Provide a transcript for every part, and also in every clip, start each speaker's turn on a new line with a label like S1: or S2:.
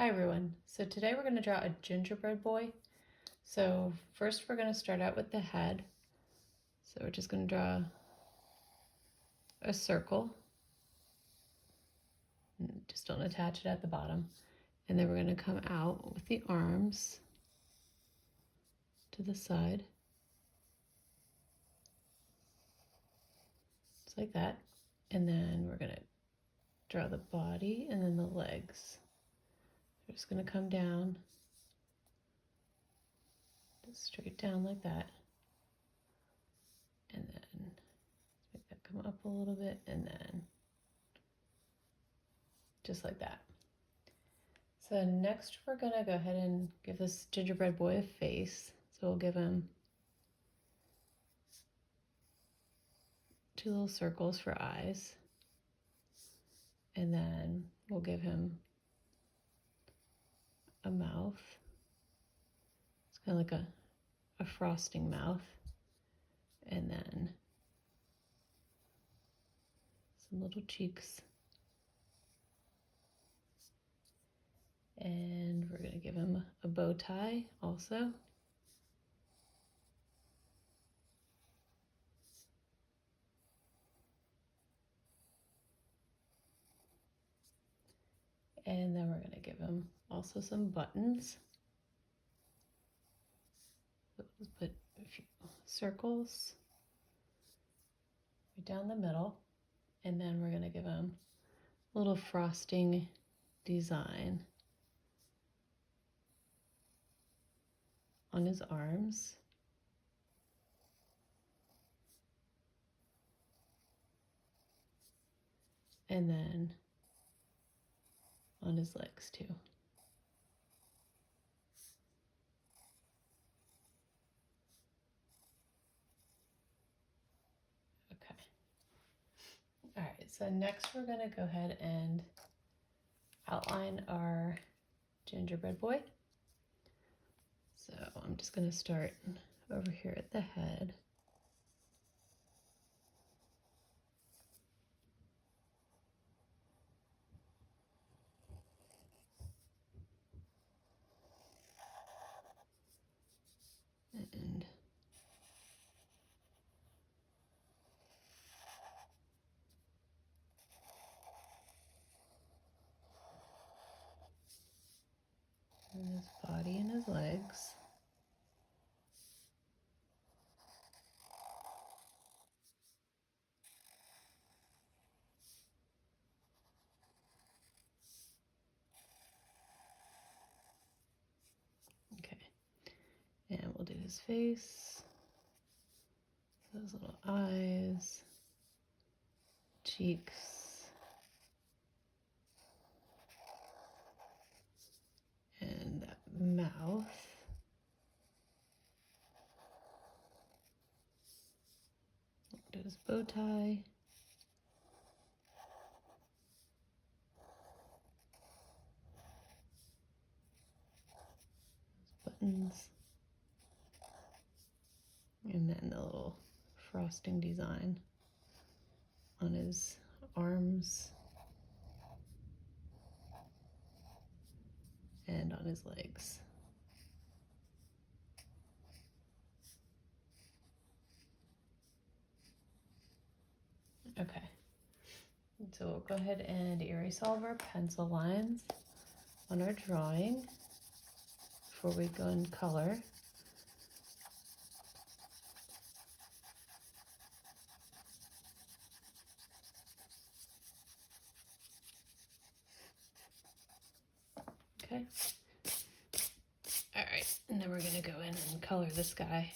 S1: Hi everyone. So today we're going to draw a gingerbread boy. So first we're going to start out with the head. So we're just going to draw a circle. Just don't attach it at the bottom. And then we're going to come out with the arms to the side. Just like that. And then we're going to draw the body and then the legs. We're just going to come down, just straight down like that. And then make that come up a little bit and then just like that. So next we're gonna go ahead and give this gingerbread boy a face. So we'll give him 2 little circles for eyes. And then we'll give him a mouth. It's kind of like a frosting mouth. And then some little cheeks. And we're gonna give him a bow tie also. And then we're going to give him also some buttons. So just put a few circles right down the middle. And then we're going to give him a little frosting design on his arms. And then on his legs too. Okay. All right, so next we're gonna go ahead and outline our gingerbread boy. So I'm just gonna start over here at the head. And his body and his legs. Okay, and we'll do his face, those little eyes, cheeks, and that mouth. Do his bow tie. His buttons. And then the little frosting design on his arms and on his legs. Okay, so we'll go ahead and erase all of our pencil lines on our drawing before we go in color. Okay. All right, and then we're gonna go in and color this guy.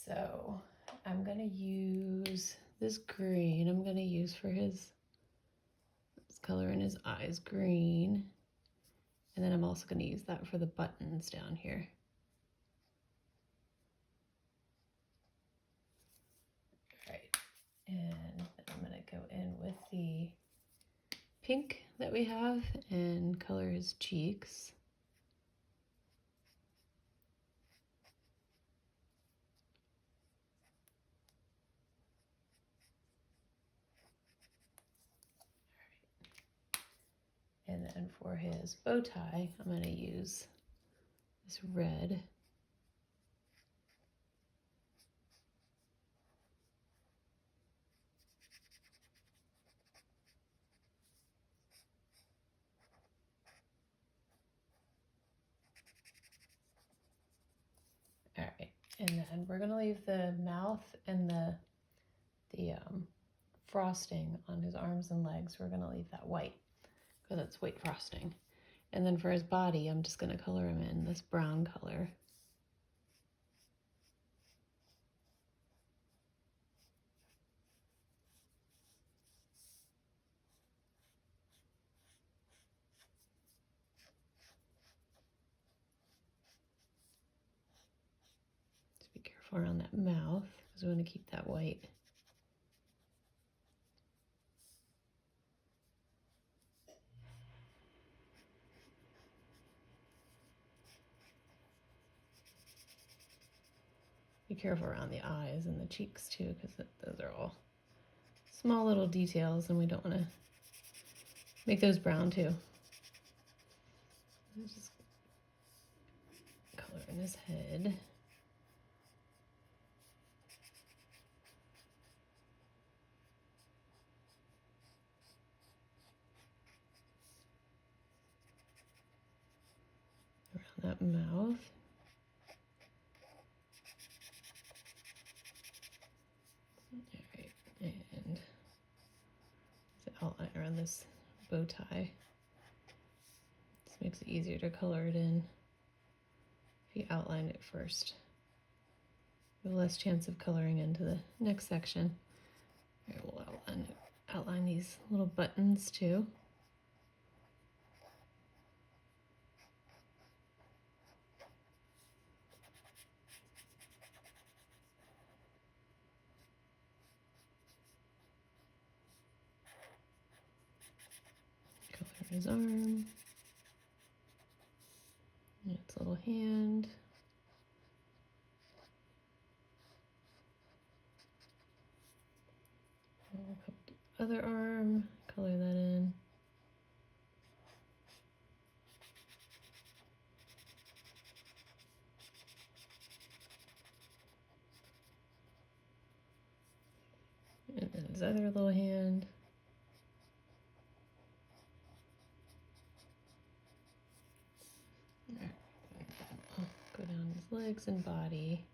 S1: So I'm gonna use this green. I'm gonna use for his color in his eyes, green. And then I'm also gonna use that for the buttons down here. All right, and I'm gonna go in with the pink that we have and color his cheeks. And then for his bow tie, I'm going to use this red. All right, and then we're going to leave the mouth and the frosting on his arms and legs. We're going to leave that white because it's white frosting. And then for his body, I'm just going to color him in this brown color. Just be careful around that mouth because we want to keep that white. Be careful around the eyes and the cheeks too, because those are all small little details and we don't want to make those brown too. Just color in his head. Around that mouth. Alright, and the outline around this bow tie. This makes it easier to color it in if you outline it first. You have less chance of coloring into the next section. Here, we'll outline these little buttons too. Color his arm. And its little hand. We'll come to the other arm, color that in. And then his other little hand. Go down his legs and body.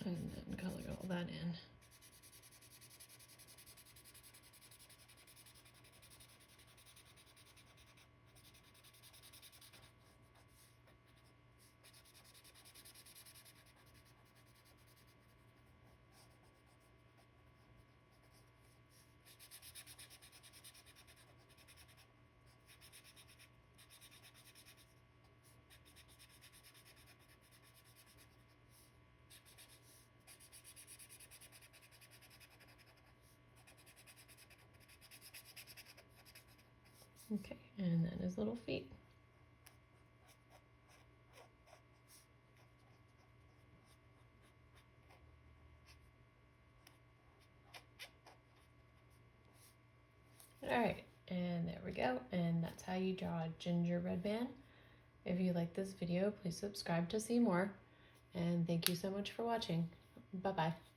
S1: And then color all that in. Okay, and then his little feet. All right, and there we go. And that's how you draw a gingerbread man. If you like this video, please subscribe to see more. And thank you so much for watching. Bye-bye.